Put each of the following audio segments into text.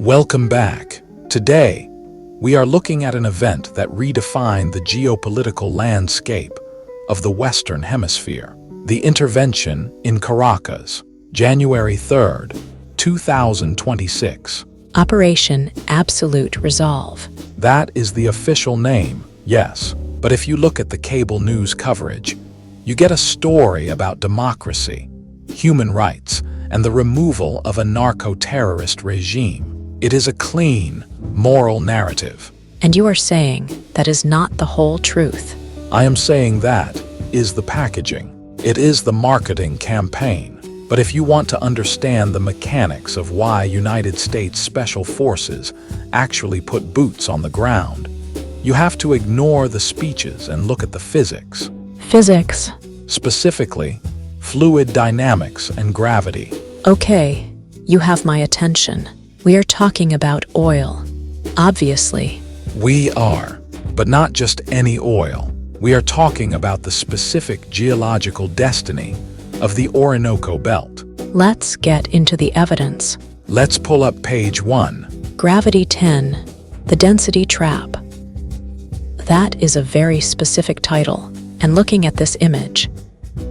Welcome back. Today, we are looking at an event that redefined the geopolitical landscape of the Western Hemisphere. The intervention in Caracas, January 3rd, 2026. Operation Absolute Resolve. That is the official name, yes. But if you look at the cable news coverage, you get a story about democracy, human rights, and the removal of a narco-terrorist regime. It is a clean, moral narrative. And you are saying that is not the whole truth. I am saying that is the packaging. It is the marketing campaign. But if you want to understand the mechanics of why United States Special Forces actually put boots on the ground, you have to ignore the speeches and look at the physics. Physics. Specifically, fluid dynamics and gravity. Okay, you have my attention. We are talking about oil. Obviously. We are, but not just any oil. We are talking about the specific geological destiny of the Orinoco Belt. Let's get into the evidence. Let's pull up page 1. Gravity 10, the density trap. That is a very specific title. And looking at this image,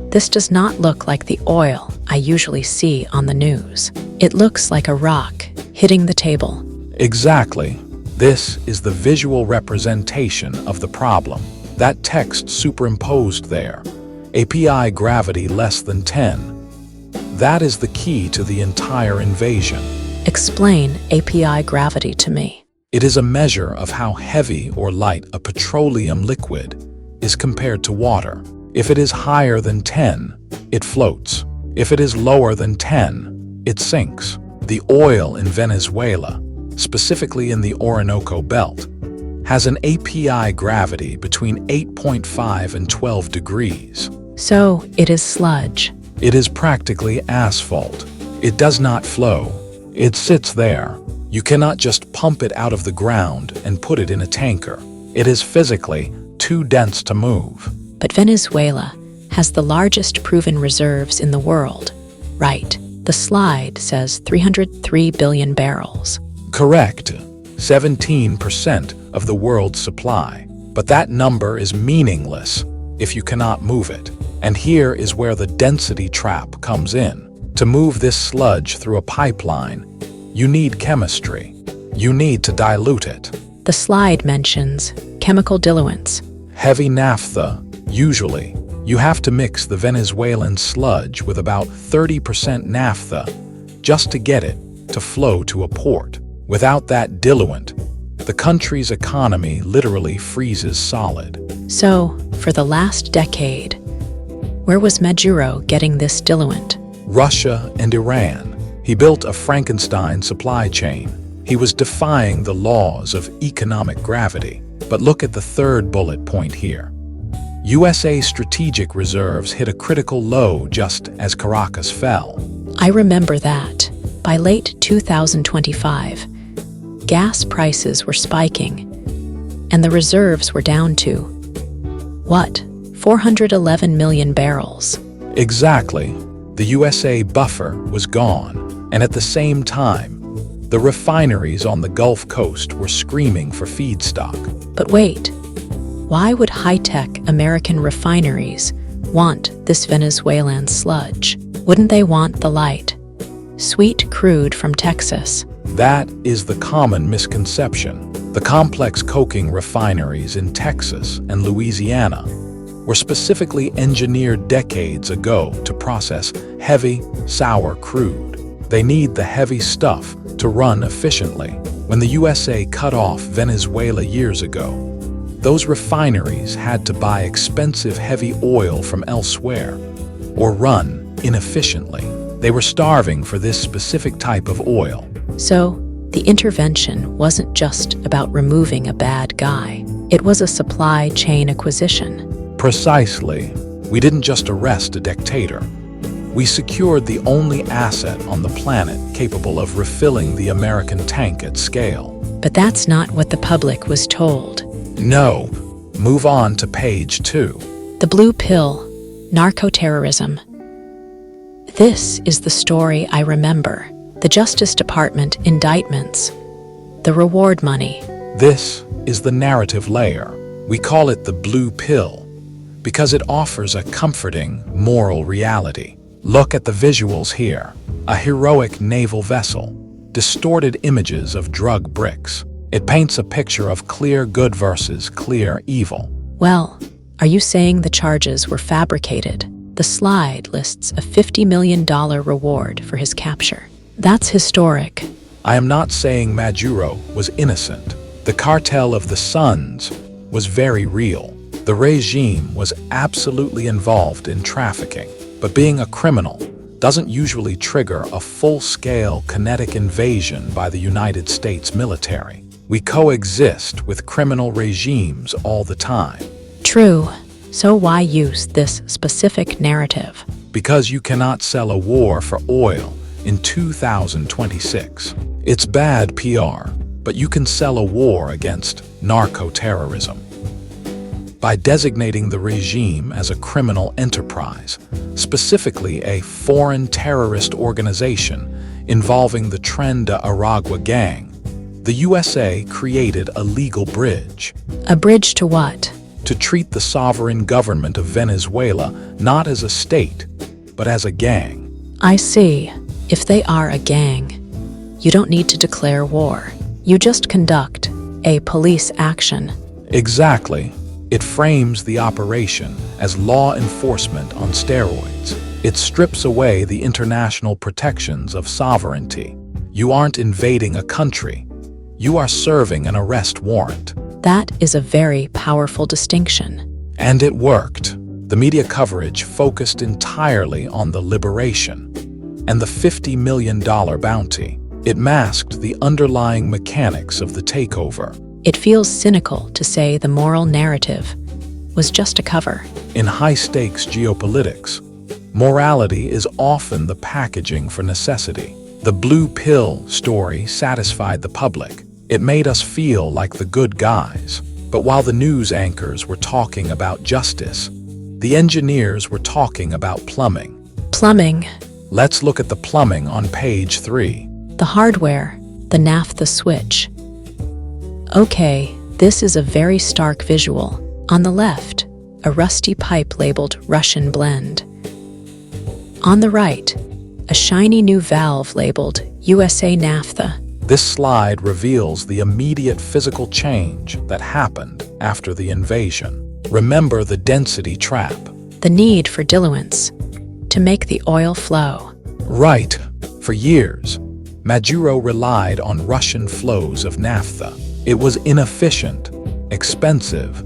this does not look like the oil I usually see on the news. It looks like a rock hitting the table. Exactly. This is the visual representation of the problem. That text superimposed there, API gravity less than 10. That is the key to the entire invasion. Explain API gravity to me. It is a measure of how heavy or light a petroleum liquid is compared to water. If it is higher than 10, it floats. If it is lower than 10, it sinks. The oil in Venezuela, specifically in the Orinoco Belt, has an API gravity between 8.5 and 12 degrees. So it is sludge. It is practically asphalt. It does not flow. It sits there. You cannot just pump it out of the ground and put it in a tanker. It is physically too dense to move. But Venezuela has the largest proven reserves in the world, right? The slide says 303 billion barrels. Correct. 17% of the world's supply. But that number is meaningless if you cannot move it. And here is where the density trap comes in. To move this sludge through a pipeline, you need chemistry. You need to dilute it. The slide mentions chemical diluents. Heavy naphtha, usually. You have to mix the Venezuelan sludge with about 30% naphtha just to get it to flow to a port. Without that diluent, the country's economy literally freezes solid. So, for the last decade, where was Maduro getting this diluent? Russia and Iran. He built a Frankenstein supply chain. He was defying the laws of economic gravity. But look at the third bullet point here. USA strategic reserves hit a critical low just as Caracas fell. I remember that. By late 2025, gas prices were spiking, and the reserves were down to, what, 411 million barrels? Exactly. The USA buffer was gone, and at the same time, the refineries on the Gulf Coast were screaming for feedstock. But wait, why would high-tech American refineries want this Venezuelan sludge? Wouldn't they want the light, sweet crude from Texas? That is the common misconception. The complex coking refineries in Texas and Louisiana were specifically engineered decades ago to process heavy, sour crude. They need the heavy stuff to run efficiently. When the USA cut off Venezuela years ago, those refineries had to buy expensive heavy oil from elsewhere or run inefficiently. They were starving for this specific type of oil. So, the intervention wasn't just about removing a bad guy. It was a supply chain acquisition. Precisely. We didn't just arrest a dictator. We secured the only asset on the planet capable of refilling the American tank at scale. But that's not what the public was told. No. Move on to page 2. The blue pill, Narco-Terrorism. This is the story I remember. The Justice Department indictments the reward money. This is the narrative layer. We call it the blue pill because it offers a comforting moral reality. Look at the visuals here. A heroic naval vessel, distorted images of drug bricks. It paints a picture of clear good versus clear evil. Well, are you saying the charges were fabricated? The slide lists a $50 million reward for his capture. That's historic. I am not saying Maduro was innocent. The cartel of the Suns was very real. The regime was absolutely involved in trafficking. But being a criminal doesn't usually trigger a full-scale kinetic invasion by the United States military. We coexist with criminal regimes all the time. True. So why use this specific narrative? Because you cannot sell a war for oil in 2026. It's bad PR, but you can sell a war against narco-terrorism. By designating the regime as a criminal enterprise, specifically a foreign terrorist organization involving the Tren de Aragua gang, the USA created a legal bridge. A bridge to what? To treat the sovereign government of Venezuela not as a state, but as a gang. I see. If they are a gang, you don't need to declare war. You just conduct a police action. Exactly. It frames the operation as law enforcement on steroids. It strips away the international protections of sovereignty. You aren't invading a country. You are serving an arrest warrant. That is a very powerful distinction. And it worked. The media coverage focused entirely on the liberation and the $50 million bounty. It masked the underlying mechanics of the takeover. It feels cynical to say the moral narrative was just a cover. In high-stakes geopolitics, morality is often the packaging for necessity. The blue pill story satisfied the public. It made us feel like the good guys. But while the news anchors were talking about justice, the engineers were talking about plumbing. Plumbing. Let's look at the plumbing on page 3. The hardware, the Naphtha switch. Okay, this is a very stark visual. On the left, a rusty pipe labeled Russian blend. On the right, a shiny new valve labeled USA Naphtha. This slide reveals the immediate physical change that happened after the invasion. Remember the density trap. The need for diluents to make the oil flow. Right. For years, Maduro relied on Russian flows of naphtha. It was inefficient, expensive,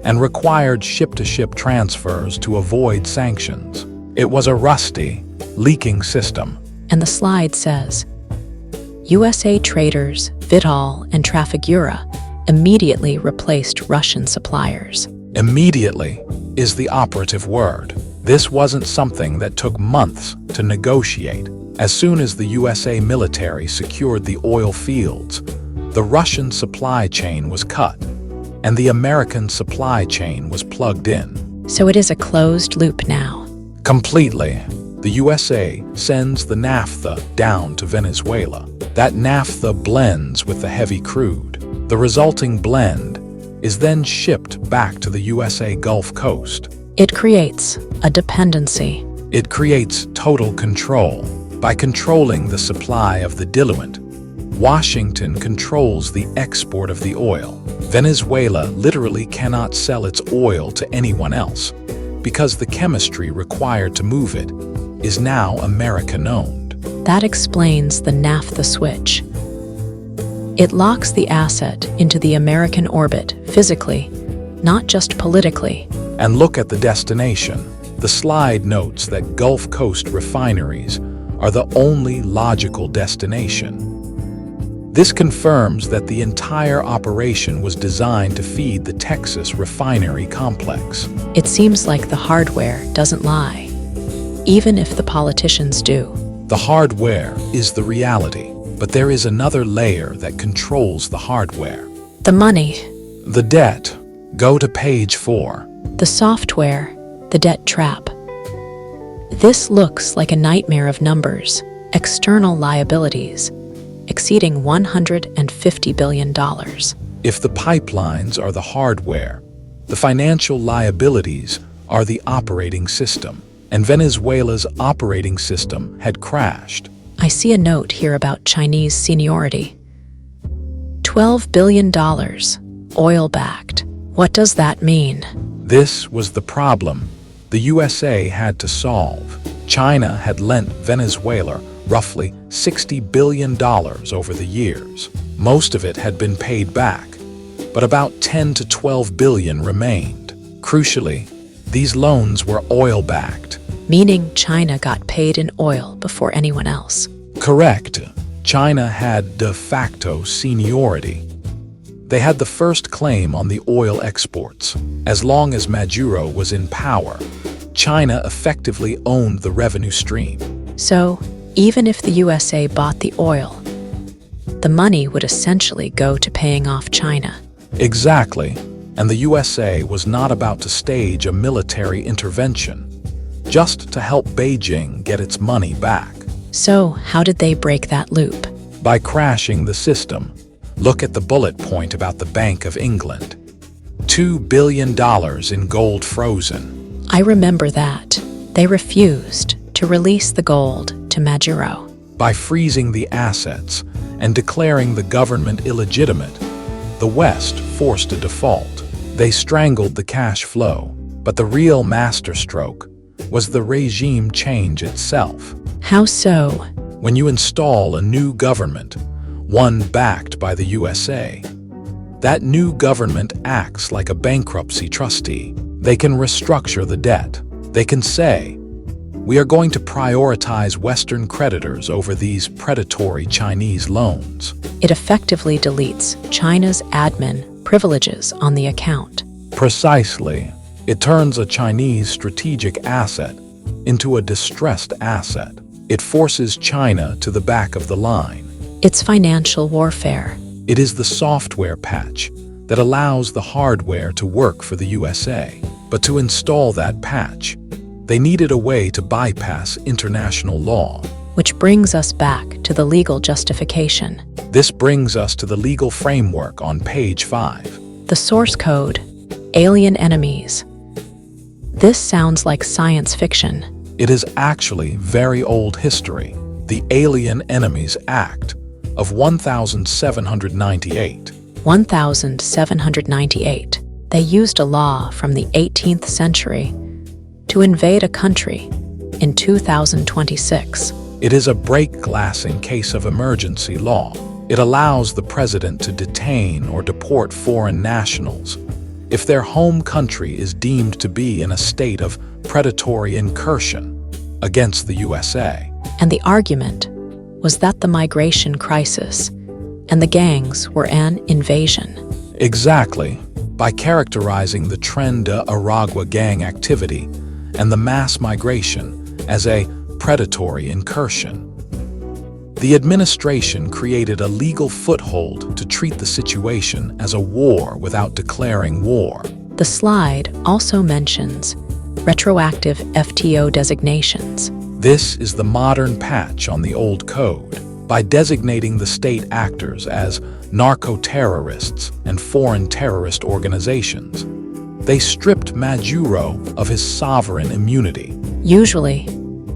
and required ship-to-ship transfers to avoid sanctions. It was a rusty, leaking system. And the slide says, USA traders, Vitol, and Trafigura immediately replaced Russian suppliers. Immediately is the operative word. This wasn't something that took months to negotiate. As soon as the USA military secured the oil fields, the Russian supply chain was cut, and the American supply chain was plugged in. So it is a closed loop now. Completely. The USA sends the naphtha down to Venezuela. That naphtha blends with the heavy crude. The resulting blend is then shipped back to the USA Gulf Coast. It creates a dependency. It creates total control. By controlling the supply of the diluent, Washington controls the export of the oil. Venezuela literally cannot sell its oil to anyone else because the chemistry required to move it is now American-owned. That explains the Naphtha switch. It locks the asset into the American orbit physically, not just politically. And look at the destination. The slide notes that Gulf Coast refineries are the only logical destination. This confirms that the entire operation was designed to feed the Texas refinery complex. It seems like the hardware doesn't lie, even if the politicians do. The hardware is the reality, but there is another layer that controls the hardware. The money. The debt. Go to page 4. The software, the debt trap. This looks like a nightmare of numbers, external liabilities, exceeding $150 billion. If the pipelines are the hardware, the financial liabilities are the operating system, and Venezuela's operating system had crashed. I see a note here about Chinese seniority. $12 billion, oil-backed. What does that mean? This was the problem the USA had to solve. China had lent Venezuela roughly $60 billion over the years. Most of it had been paid back, but about 10 to 12 billion remained. Crucially, these loans were oil-backed. Meaning China got paid in oil before anyone else. Correct. China had de facto seniority. They had the first claim on the oil exports. As long as Maduro was in power, China effectively owned the revenue stream. So, even if the USA bought the oil, the money would essentially go to paying off China. Exactly. And the USA was not about to stage a military intervention, just to help Beijing get its money back. So, how did they break that loop? By crashing the system. Look at the bullet point about the Bank of England. $2 billion in gold frozen. I remember that. They refused to release the gold to Maduro. By freezing the assets and declaring the government illegitimate, the West forced a default. They strangled the cash flow, but the real masterstroke was the regime change itself. How so? When you install a new government, one backed by the USA, that new government acts like a bankruptcy trustee. They can restructure the debt. They can say, we are going to prioritize Western creditors over these predatory Chinese loans. It effectively deletes China's admin privileges on the account. Precisely. It turns a Chinese strategic asset into a distressed asset. It forces China to the back of the line. It's financial warfare. It is the software patch that allows the hardware to work for the USA. But to install that patch, they needed a way to bypass international law. Which brings us back to the legal justification. This brings us to the legal framework on page 5. The source code, alien enemies. This sounds like science fiction. It is actually very old history. The Alien Enemies Act of 1798. 1798. They used a law from the 18th century to invade a country in 2026. It is a break glass in case of emergency law. It allows the president to detain or deport foreign nationals if their home country is deemed to be in a state of predatory incursion against the USA. And the argument was that the migration crisis and the gangs were an invasion. Exactly. By characterizing the Tren de Aragua gang activity and the mass migration as a predatory incursion, the administration created a legal foothold to treat the situation as a war without declaring war. The slide also mentions retroactive FTO designations. This is the modern patch on the old code. By designating the state actors as narco-terrorists and foreign terrorist organizations, they stripped Maduro of his sovereign immunity. Usually,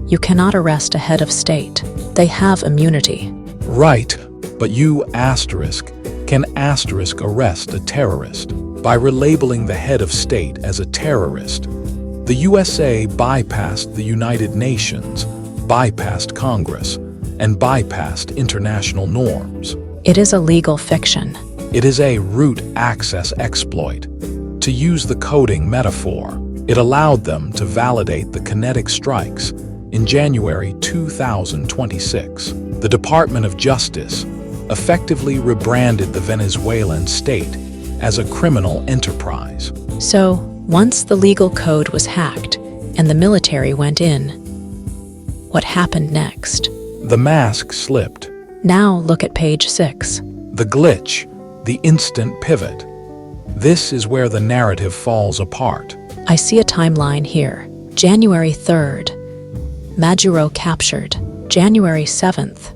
you cannot arrest a head of state. They have immunity. Right, but you can arrest a terrorist. By relabeling the head of state as a terrorist, the USA bypassed the United Nations, bypassed Congress, and bypassed international norms. It is a legal fiction. It is a root access exploit. To use the coding metaphor, it allowed them to validate the kinetic strikes in January 2026. The Department of Justice effectively rebranded the Venezuelan state as a criminal enterprise. So, once the legal code was hacked and the military went in, what happened next? The mask slipped. Now look at page 6. The glitch, the instant pivot. This is where the narrative falls apart. I see a timeline here. January 3rd, Maduro captured. January 7th,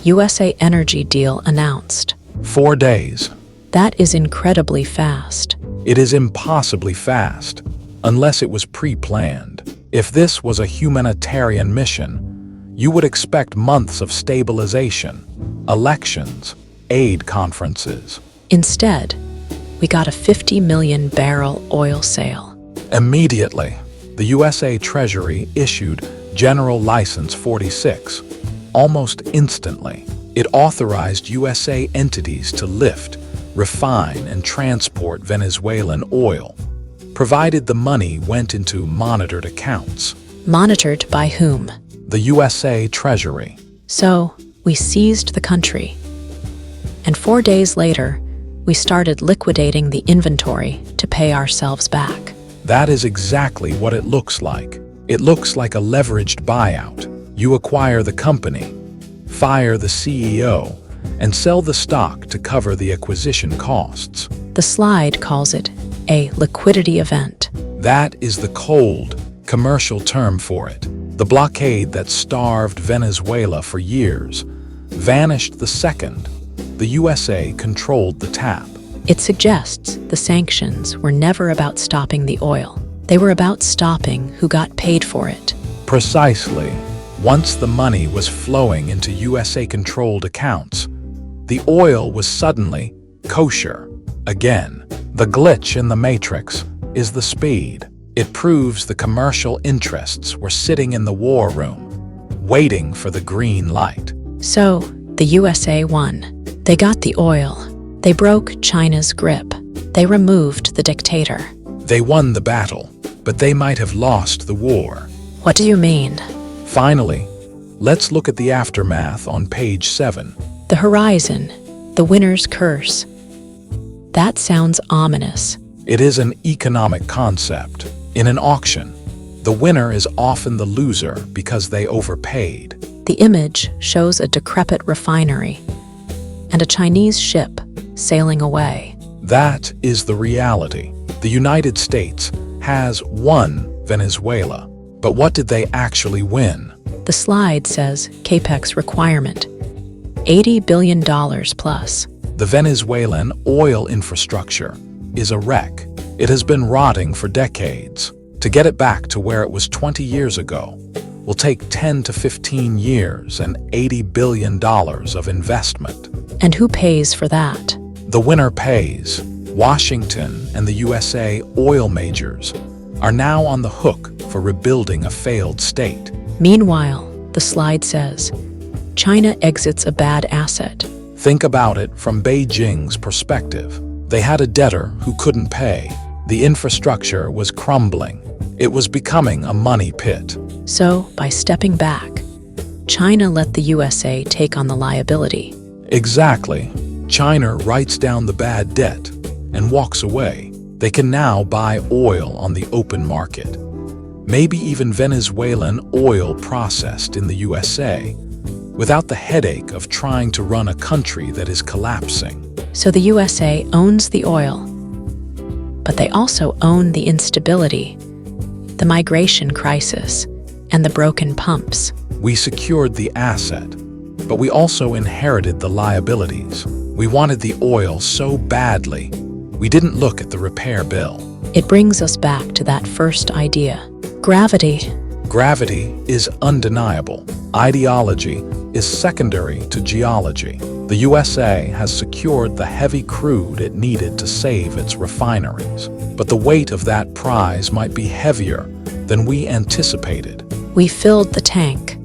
USA Energy deal announced. 4 days. That is incredibly fast. It is impossibly fast, unless it was pre-planned. If this was a humanitarian mission, you would expect months of stabilization, elections, aid conferences. Instead, we got a 50 million barrel oil sale. Immediately, the USA Treasury issued General License 46. Almost instantly, it authorized USA entities to lift, refine, and transport Venezuelan oil, provided the money went into monitored accounts. Monitored by whom? The USA Treasury. So, we seized the country. And 4 days later, we started liquidating the inventory to pay ourselves back. That is exactly what it looks like. It looks like a leveraged buyout. You acquire the company, fire the CEO, and sell the stock to cover the acquisition costs. The slide calls it a liquidity event. That is the cold, commercial term for it. The blockade that starved Venezuela for years vanished the second the USA controlled the tap. It suggests the sanctions were never about stopping the oil. They were about stopping who got paid for it. Precisely. Once the money was flowing into USA-controlled accounts, the oil was suddenly kosher again. The glitch in the matrix is the speed. It proves the commercial interests were sitting in the war room, waiting for the green light. So, the USA won. They got the oil. They broke China's grip. They removed the dictator. They won the battle, but they might have lost the war. What do you mean? Finally, let's look at the aftermath on page 7. The horizon, the winner's curse. That sounds ominous. It is an economic concept. In an auction, the winner is often the loser because they overpaid. The image shows a decrepit refinery and a Chinese ship sailing away. That is the reality. The United States has won Venezuela, but what did they actually win? The slide says CAPEX requirement, $80 billion plus. The Venezuelan oil infrastructure is a wreck. It has been rotting for decades. To get it back to where it was 20 years ago will take 10 to 15 years and $80 billion of investment. And who pays for that? The winner pays. Washington and the USA oil majors are now on the hook for rebuilding a failed state. Meanwhile, the slide says, China exits a bad asset. Think about it from Beijing's perspective. They had a debtor who couldn't pay. The infrastructure was crumbling. It was becoming a money pit. So, by stepping back, China let the USA take on the liability. Exactly. China writes down the bad debt and walks away. They can now buy oil on the open market. Maybe even Venezuelan oil processed in the USA, without the headache of trying to run a country that is collapsing. So the USA owns the oil, but they also own the instability, the migration crisis, and the broken pumps. We secured the asset, but we also inherited the liabilities. We wanted the oil so badly, we didn't look at the repair bill. It brings us back to that first idea. Gravity. Gravity is undeniable. Ideology is secondary to geology. The USA has secured the heavy crude it needed to save its refineries. But the weight of that prize might be heavier than we anticipated. We filled the tank,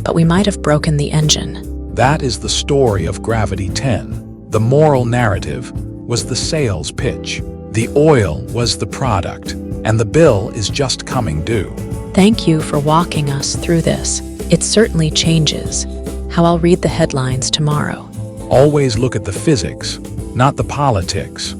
but we might have broken the engine. That is the story of Gravity 10. The moral narrative was the sales pitch. The oil was the product, and the bill is just coming due. Thank you for walking us through this. It certainly changes how I'll read the headlines tomorrow. Always look at the physics, not the politics.